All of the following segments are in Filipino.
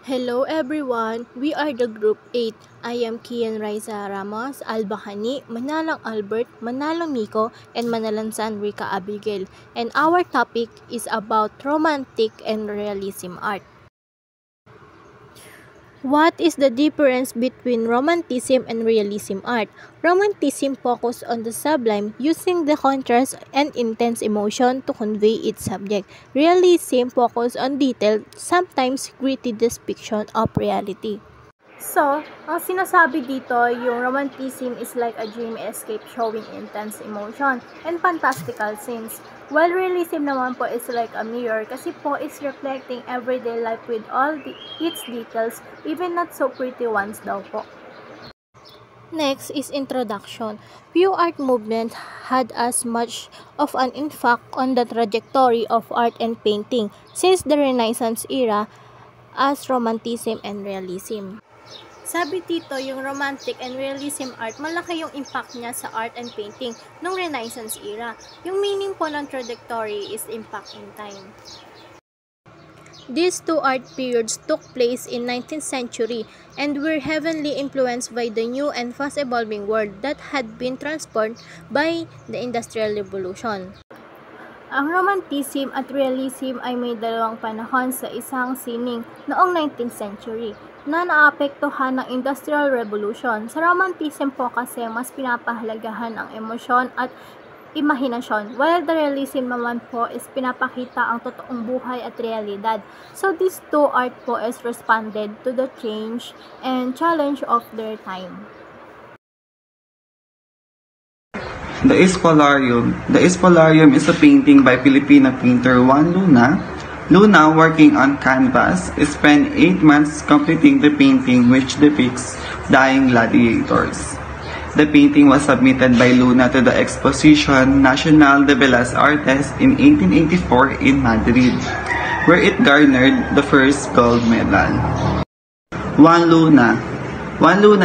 Hello everyone, we are the Group 8. I am Kian Raisa Ramos, Albahani, Manalang Albert, Manalong Nico, and Manalansan Rica Abigail. And our topic is about romantic and realism art. What is the difference between romanticism and realism art? Romanticism focuses on the sublime, using the contrast and intense emotion to convey its subject. Realism focuses on detailed, sometimes gritty depiction of reality. So, ang sinasabi dito, yung romanticism is like a dreamy escape showing intense emotion and fantastical scenes. While realism naman po is like a mirror kasi po is reflecting everyday life with all its details, even not so pretty ones daw po. Next is introduction. Few art movement had as much of an impact on the trajectory of art and painting since the Renaissance era as romanticism and realism. Sabi dito, yung romantic and realism art, malaki yung impact niya sa art and painting nung Renaissance era. Yung meaning po ng trajectory is impact in time. These two art periods took place in 19th century and were heavily influenced by the new and fast-evolving world that had been transformed by the Industrial Revolution. Ang romanticism at realism ay may dalawang panahon sa isang sining noong 19th century na naapektuhan ng Industrial Revolution. Sa romanticism po kasi mas pinapahalagahan ang emosyon at imahinasyon, while the realism naman po is pinapakita ang totoong buhay at realidad. So these two art po is responded to the change and challenge of their time. The Espolarium is a painting by Filipino painter Juan Luna. Luna, working on canvas, spent 8 months completing the painting which depicts dying gladiators. The painting was submitted by Luna to the Exposition Nacional de Bellas Artes in 1884 in Madrid, where it garnered the first gold medal. Juan Luna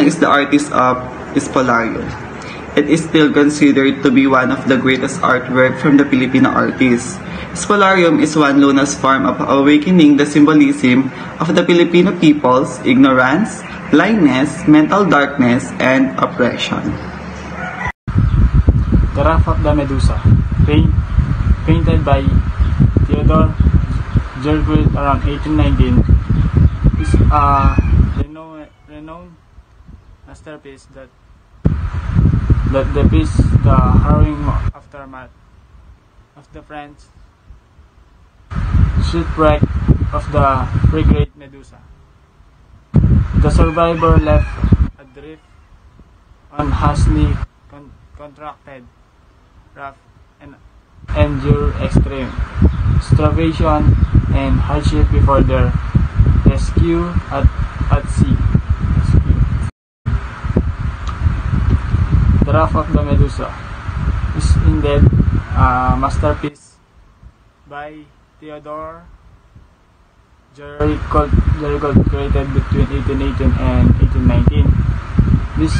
is the artist of Espolarium. It is still considered to be one of the greatest artwork from the Filipino artists. Espolarium is Juan Luna's form of awakening the symbolism of the Filipino people's ignorance, blindness, mental darkness, and oppression. The Wrath of the Medusa, painted by Theodore Dreiselt around 1819, is a renowned masterpiece that depicts the harrowing aftermath of the French shipwreck of the frigate Medusa. The survivor left adrift on harshly contracted raft and endure extreme starvation and hardship before their rescue at sea. The Wrath of the Medusa is indeed a masterpiece by Theodore Dreiselt, created between 1818 and 1819. This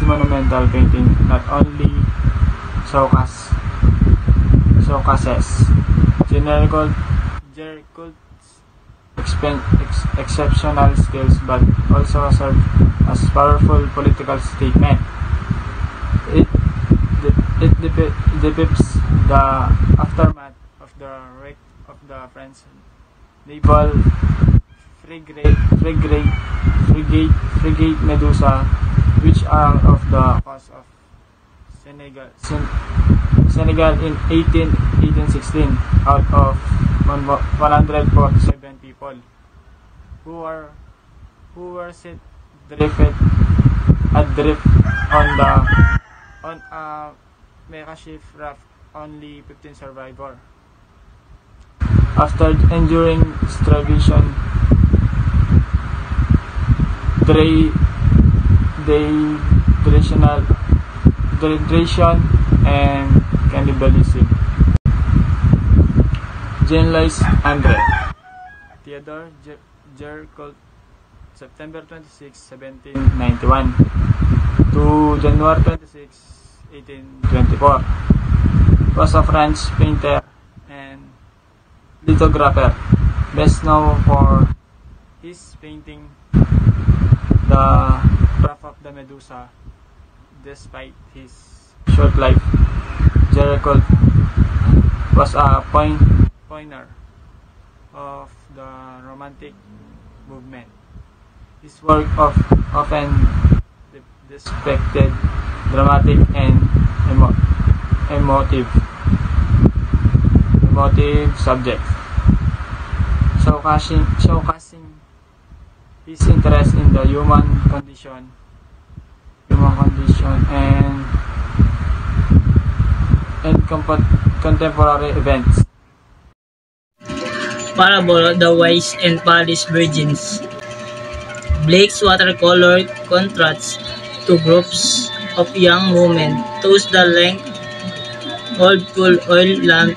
monumental painting not only showcases Dreiselt's exceptional skills but also serves as powerful political statement. It depicts the aftermath of the wreck of the French naval frigate Medusa, which are of the coast of Senegal in 1816 out of 147 people who were set adrift on a makeshift raft. Only 15 survivors. After enduring starvation, dehydration, and cannibalism. Jean-Louis André, Theodore Dreiselt, September 26, 1791 to January 26, 1824, was a French painter and lithographer, best known for his painting The Wrath of the Medusa. Despite his short life, Géricault was a pioneer of the Romantic movement. His work often depicted dramatic and emotive subjects, showcasing his interest in the human condition and contemporary events. Parable of the Wise and Foolish Virgins. Blake's watercolor contrasts two groups of young women, toes the length, old full oil lamp,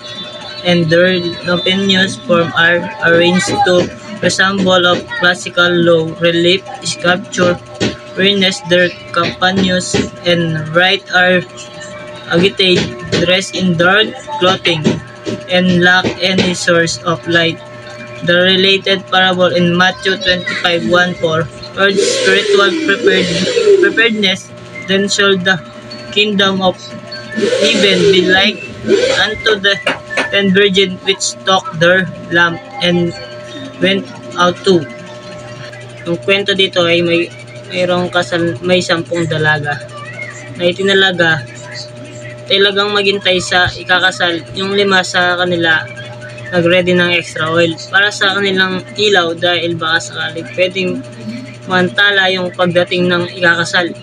and their lampoon's form are arranged to resemble of classical low relief sculpture, whereas their companions and right are agitated, dressed in dark clothing, and lack any source of light. The related parable in Matthew 25:1-4 urges spiritual preparedness, then shall the kingdom of heaven be like unto the 10 virgins which took their lamp and went out to. Yung kwento dito ay mayroong may 10 dalaga na itinalaga talagang maghintay sa ikakasal. Yung 5 sa kanila nag-ready ng extra oil para sa kanilang ilaw dahil baka sakali pwedeng mantala yung pagdating ng ikakasal.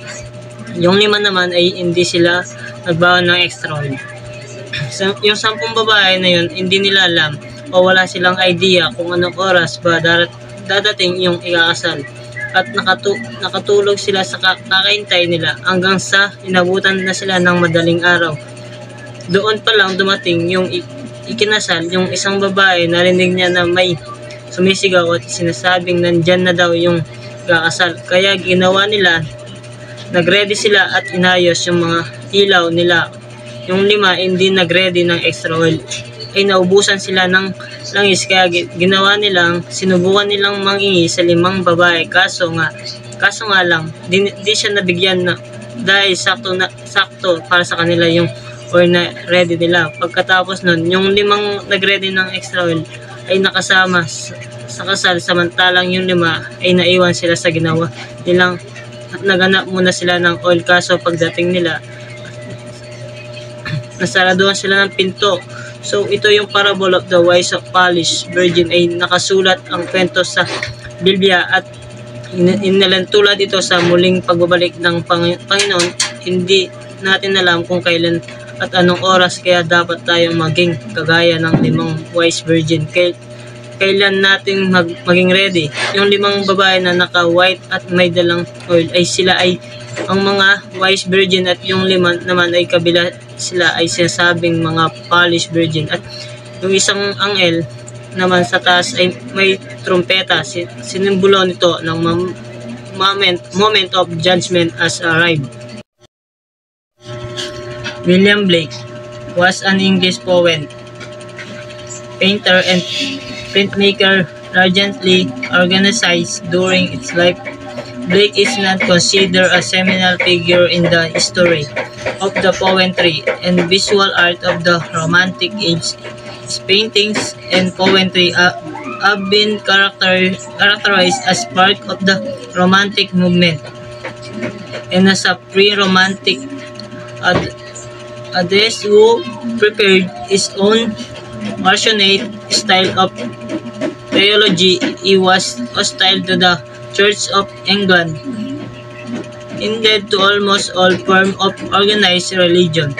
Yung 5 naman ay hindi sila nagbawa ng extra oil. Yung 10 babae na yun, hindi nila alam o wala silang idea kung anong oras ba dadating yung ikakasal. At nakatulog sila sa kakaintay nila hanggang sa inabutan na sila ng madaling araw. Doon pa lang dumating yung ikinasal, yung isang babae, narinig niya na may sumisigaw at sinasabing nandyan na daw yung ikakasal. Kaya ginawa nila, nagready sila at inayos yung mga ilaw nila. Yung 5 hindi nagready ng extra oil ay naubusan sila ng langis, kaya ginawa nilang sinubukan nilang mangingi sa 5 babae, kaso nga lang di siya nabigyan na dahil sakto para sa kanila yung oil na ready nila. Pagkatapos nun, yung 5 nagready ng extra oil ay nakasama sa kasal, samantalang yung 5 ay naiwan sila sa ginawa nilang naganap muna sila ng oil, kaso pagdating nila nasaraduhan sila ng pinto. So ito yung parable of the wise of foolish virgin ay nakasulat ang kwento sa Biblia at inalantulad ito sa muling pagbabalik ng Panginoon. Hindi natin alam kung kailan at anong oras, kaya dapat tayong maging kagaya ng 5 wise virgin. Kailan natin maging ready? Yung 5 babae na naka-white at may dalang oil ay sila ay ang mga wise virgin, at yung 5 naman ay kabila sila ay sinasabing mga foolish virgin. At yung isang angel naman sa taas ay may trumpeta. Sinimbolo nito ng moment of judgment has arrived. William Blake was an English poet, painter, and printmaker largely organized during its life. Blake is not considered a seminal figure in the history of the poetry and visual art of the Romantic Age. His paintings and poetry have been characterized as part of the Romantic movement and as a pre-Romantic adept who prepared his own passionate style of theology. He was hostile to the Church of England, indeed to almost all forms of organized religion,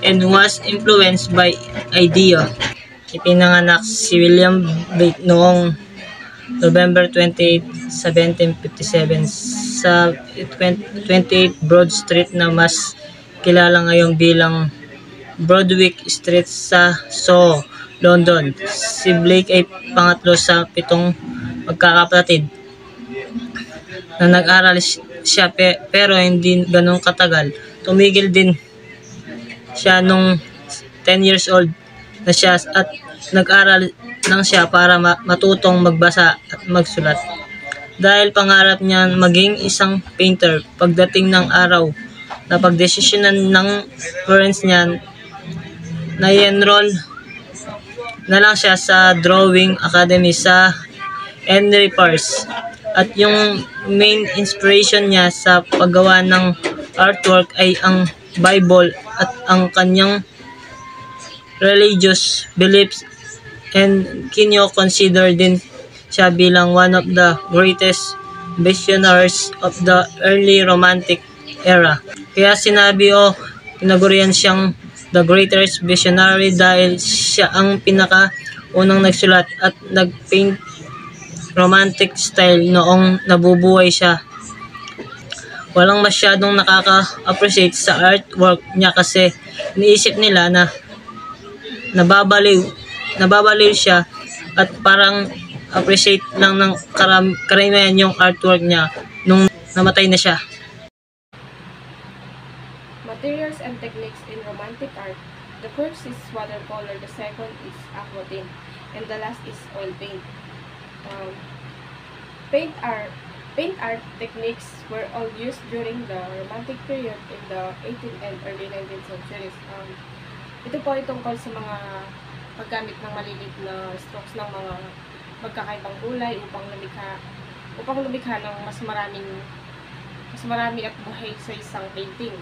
and was influenced by idea. Ipinanganak si William Blake noong November 28, 1757 sa 28 Broad Street na mas kilala ngayon bilang Broadwick Street sa Soho, London. Si Blake ay pangatlo sa 7 magkakapatid na nag-aral siya pero hindi ganun katagal. Tumigil din siya nung 10 years old na siya at nag-aral lang siya para matutong magbasa at magsulat. dahil pangarap niya maging isang painter. Pagdating ng araw na pagdesisyonan ng parents niya, na-enroll na lang siya sa drawing academy sa Henry Pars. At yung main inspiration niya sa paggawa ng artwork ay ang Bible at ang kanyang religious beliefs, and consider din siya bilang one of the greatest visionaries of the early romantic era. Kaya tinagurian siyang the greatest visionary dahil siya ang pinaka-unang nagsulat at nagpaint romantic style noong nabubuhay siya. Walang masyadong nakaka-appreciate sa artwork niya kasi iniisip nila na nababaliw siya at parang appreciate lang ng karamihan yung artwork niya nung namatay na siya. Materials and techniques in romantic art. The first is watercolor, the second is aqua tint, and the last is oil paint. Paint art techniques were all used during the Romantic period in the 18th and early 19th centuries. Ito po ay tungkol sa mga paggamit ng maliliit na strokes ng mga magkakaibang kulay upang lumikha ng mas marami at buhay sa isang painting.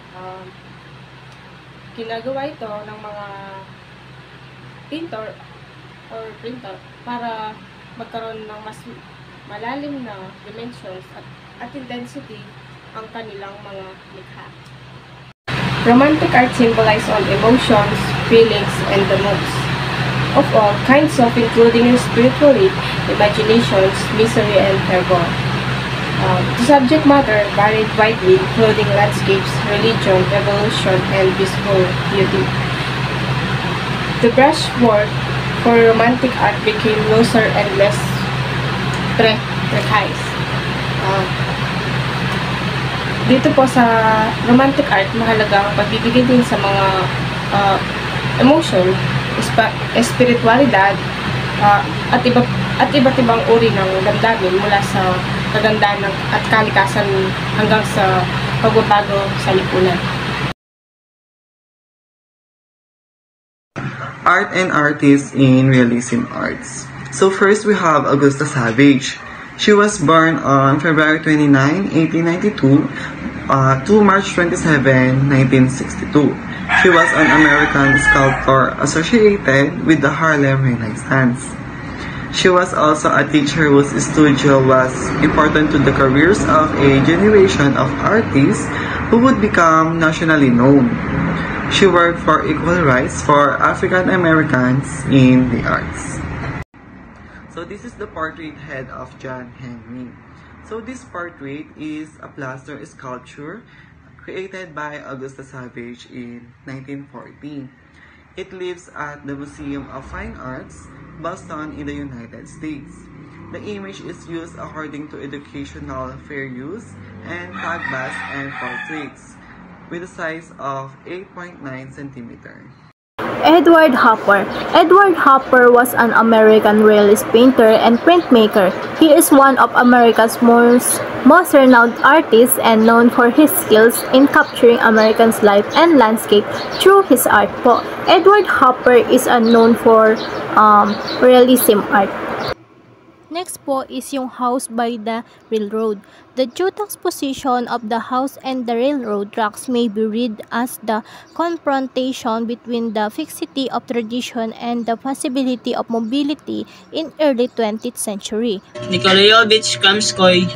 Ginagawa ito ng mga painter or printer para magkaroon ng mas malalim na dimensions at intensity ang kanilang mga likha. Romantic art symbolizes all emotions, feelings, and the moods of all kinds of, including spirituality, imaginations, misery, and fervor. The subject matter varied widely, including landscapes, religion, evolution, and peaceful beauty. The brushwork for romantic art became looser and less precise. Dito po sa romantic art, mahalaga ang pagbibigay din sa mga emotion, espiritualidad, at iba't ibang uri ng damdamin mula sa kagandahan at kalikasan hanggang sa pagbabago sa lipunan. Art and artists in realism arts. So first we have Augusta Savage. She was born on February 29, 1892 to March 27, 1962. She was an American sculptor associated with the Harlem Renaissance. She was also a teacher whose studio was important to the careers of a generation of artists who would become nationally known. She worked for equal rights for African Americans in the arts. So this is the portrait head of John Henry. So this portrait is a plaster sculpture created by Augusta Savage in 1914. It lives at the Museum of Fine Arts, Boston in the United States. The image is used according to educational fair use and tag busts and portraits with a size of 8.9 centimeters. Edward Hopper. Edward Hopper was an American realist painter and printmaker. He is one of America's most renowned artists and known for his skills in capturing Americans' life and landscape through his art po. Edward Hopper is known for realism art. Next po is yung House by the Railroad. The juxtaposition of the house and the railroad tracks may be read as the confrontation between the fixity of tradition and the possibility of mobility in early 20th century. Nikolayevich Kramskoy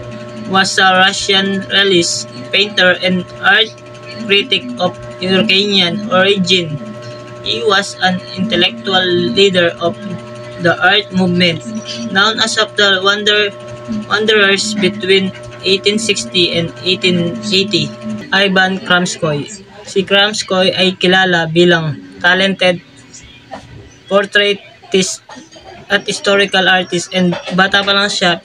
was a Russian realist painter and art critic of Ukrainian origin. He was an intellectual leader of the art movement, known as of the wanderers between 1860 and 1880. Ivan Kramskoy. Si Kramskoy ay kilala bilang talented portraitist at historical artist, and bata pa lang siya,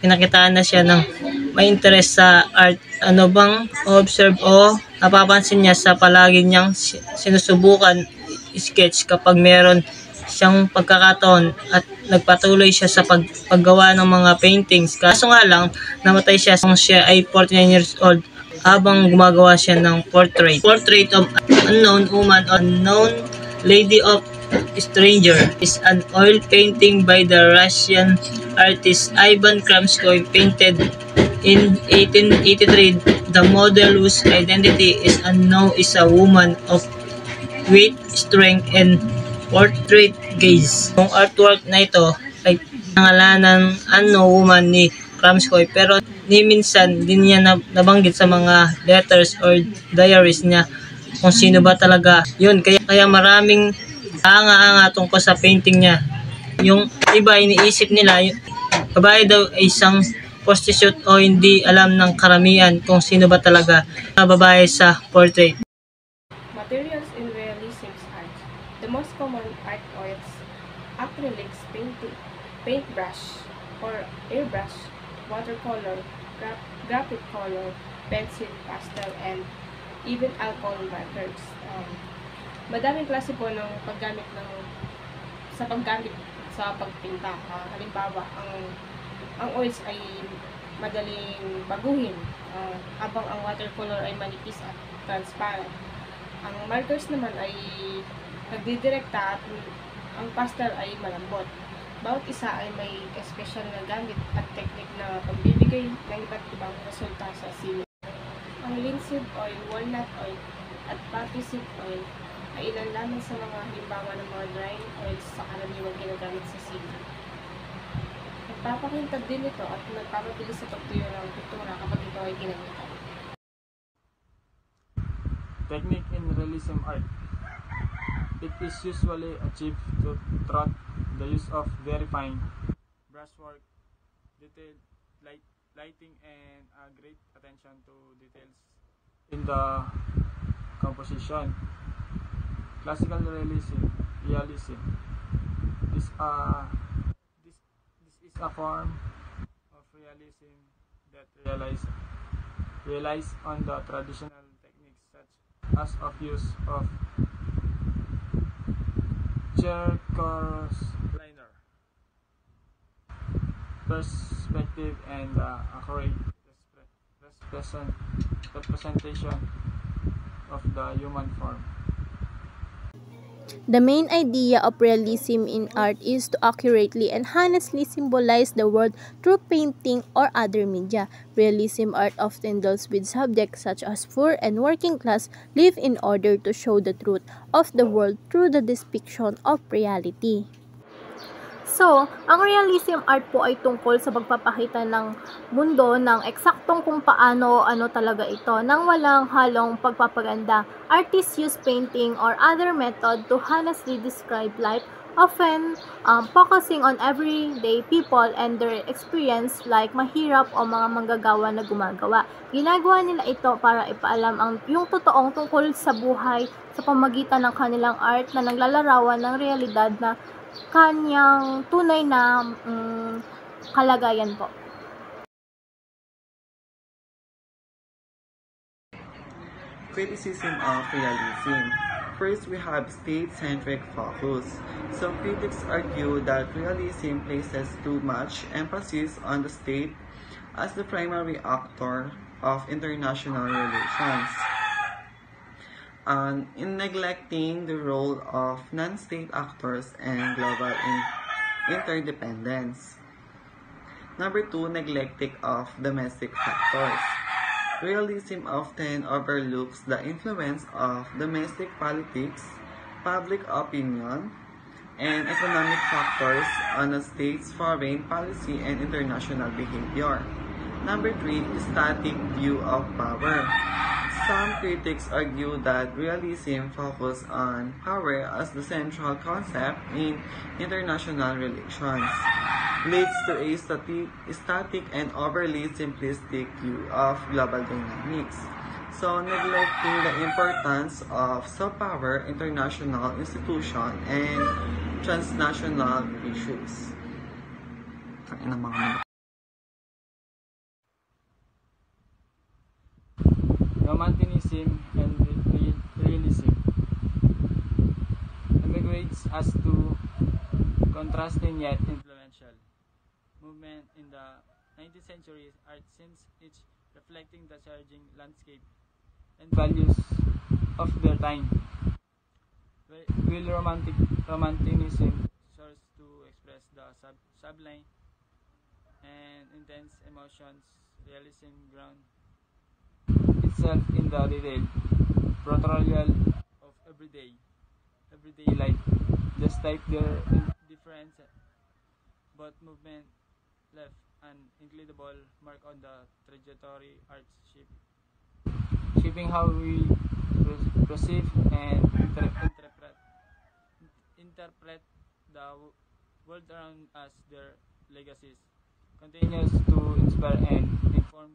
pinakitaan na siya ng may interest sa art. Ano bang observe o napapansin niya sa palagi niyang sinusubukan sketch kapag meron siyang pagkakataon, at nagpatuloy siya sa paggawa ng mga paintings. Kaso nga lang, namatay siya nung siya ay 49 years old habang gumagawa siya ng portrait. Portrait of unknown woman, unknown lady of stranger is an oil painting by the Russian artist Ivan Kramskoy, painted in 1883. The model, whose identity is unknown, is a woman of weight, strength, and portrait gaze. Yung artwork na ito ay nangalanan unknown woman ni Kramskoy, pero ni minsan din niya nabanggit sa mga letters or diaries niya kung sino ba talaga yun. Kaya maraming hanga-hanga tungkol sa painting niya. Yung iba iniisip nila yung babae daw ay isang prostitute o hindi alam ng karamihan kung sino ba talaga na babae sa portrait. Materials in realism art. The most common art oils: acrylics, paintbrush or airbrush, watercolor, graphic color, pencil, pastel, and even alcohol markers. Madaming klase po ng paggamit sa pagpinta. Halimbawa, ang oils ay madaling baguhin, habang ang watercolor ay manipis at transparent. Ang markers naman ay nagdidirekta at ang pastel ay malambot. Bawat isa ay may espesyal na gamit at technique na pagbibigay ng iba't ibang resulta sa sili. Ang linseed oil, walnut oil, at poppy seed oil ay ilan lamang sa mga halimbawa ng mga drying oils sa karaniwang ginagamit sa sili. Nagpapakintab din ito at nagpapabilis sa pagtuyo ng pintura kapag ito ay ginamitan. Technique in realism art. It is usually achieved through the use of very fine brushwork, detailed lighting, and great attention to details in the composition. Classical realism. This is a form of realism that relies on the traditional techniques such as of use of Cherkas's liner, perspective, and accurate representation of the human form. The main idea of realism in art is to accurately and honestly symbolize the world through painting or other media. Realism art often deals with subjects such as poor and working class live in order to show the truth of the world through the depiction of reality. So, ang realism art po ay tungkol sa pagpapakita ng mundo ng eksaktong kung paano talaga ito nang walang halong pagpapaganda. Artists use painting or other method to honestly describe life, often focusing on everyday people and their experience like mahirap o mga manggagawa na gumagawa. Ginagawa nila ito para ipaalam yung totoong tungkol sa buhay sa pamagitan ng kanilang art na naglalarawan ng realidad na kanyang tunay na kalagayan po. Criticism of realism. First, we have state-centric focus. Some critics argue that realism places too much emphasis on the state as the primary actor of international relations, in neglecting the role of non-state actors and global interdependence. Number 2, neglecting of domestic factors. Realism often overlooks the influence of domestic politics, public opinion, and economic factors on a state's foreign policy and international behavior. Number 3, static view of power. Some critics argue that realism focuses on power as the central concept in international relations, leads to a static and overly simplistic view of global dynamics. So, neglecting the importance of soft power, international institutions, and transnational issues. Romanticism and realism emigrates as two contrasting yet influential movement in the 19th century art seems each reflecting the changing landscape and values of their time. Will romanticism serves to express the sublime and intense emotions, realism ground itself in the detail, portrayal of everyday life. Despite their difference, both movement left an indelible mark on the trajectory arts shaping how we perceive and interpret the world around us. Their legacies continues to inspire and inform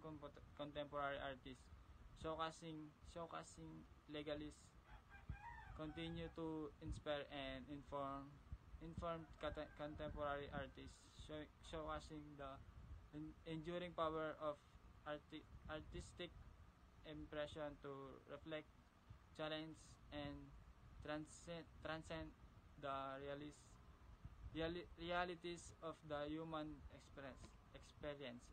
contemporary artists. Showcasing legalists continue to inspire and inform contemporary artists, showcasing the enduring power of artistic impression to reflect, challenge, and transcend the realities of the human experience.